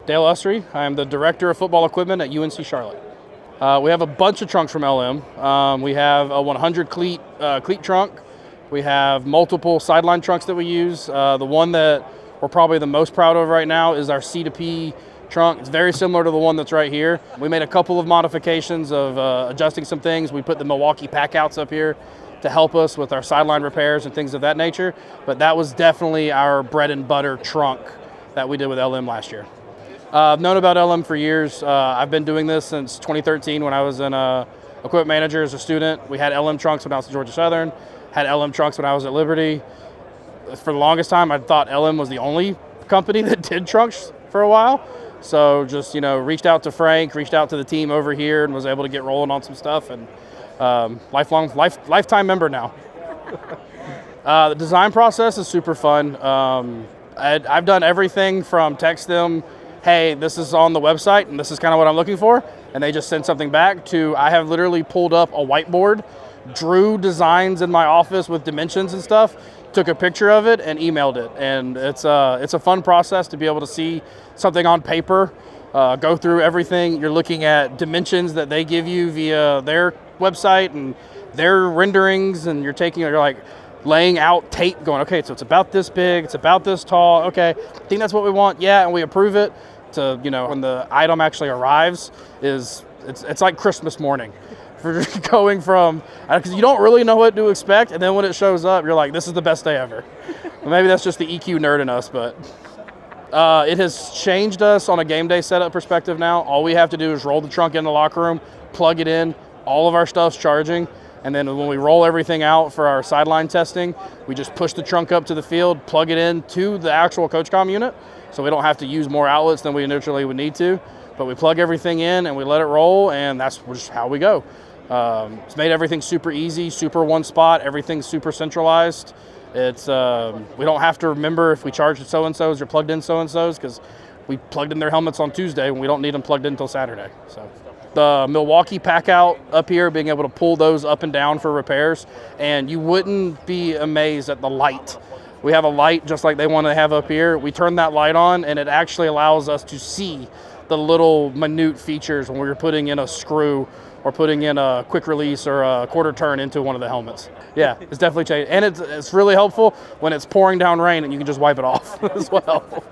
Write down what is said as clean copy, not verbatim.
Dale Usry. I am the Director of Football Equipment at UNC Charlotte. We have a bunch of trunks from LM. We have a 100 cleat trunk. We have multiple sideline trunks that we use. The one that we're probably the most proud of right now is our C2P trunk. It's very similar to the one that's right here. We made a couple of modifications of adjusting some things. We put the Milwaukee packouts up here to help us with our sideline repairs and things of that nature. But that was definitely our bread and butter trunk that we did with LM last year. I've known about LM for years. I've been doing this since 2013 when I was an equipment manager as a student. We had LM trunks when I was at Georgia Southern, had LM trunks when I was at Liberty. For the longest time, I thought LM was the only company that did trunks for a while. So just, reached out to Frank, reached out to the team over here and was able to get rolling on some stuff, and lifetime member now. The design process is super fun. I've done everything from text them, hey, this is on the website and this is kind of what I'm looking for, and they just send something back, to I have literally pulled up a whiteboard, drew designs in my office with dimensions and stuff, took a picture of it and emailed it. And it's a fun process to be able to see something on paper, go through everything. You're looking at dimensions that they give you via their website and their renderings, and you're like laying out tape going, okay, so it's about this big, it's about this tall, okay, I think that's what we want, yeah, and we approve it. To when the item actually arrives, it's like Christmas morning. For going from, because you don't really know what to expect, and then when it shows up, you're like, this is the best day ever. Well, maybe that's just the EQ nerd in us, but it has changed us on a game day setup perspective now. All we have to do is roll the trunk in the locker room, plug it in, all of our stuff's charging, and then when we roll everything out for our sideline testing, we just push the trunk up to the field, plug it in to the actual CoachComm unit, so we don't have to use more outlets than we initially would need to. But we plug everything in and we let it roll, and that's just how we go. It's made everything super easy, super one spot, everything's super centralized. It's we don't have to remember if we charged so-and-so's or plugged in so-and-so's, because we plugged in their helmets on Tuesday when we don't need them plugged in until Saturday. So the Milwaukee pack out up here, being able to pull those up and down for repairs, and you wouldn't be amazed at the light. We have a light just like they want to have up here. We turn that light on and it actually allows us to see the little minute features when we're putting in a screw or putting in a quick release or a quarter turn into one of the helmets. Yeah, it's definitely changed. And it's really helpful when it's pouring down rain and you can just wipe it off as well.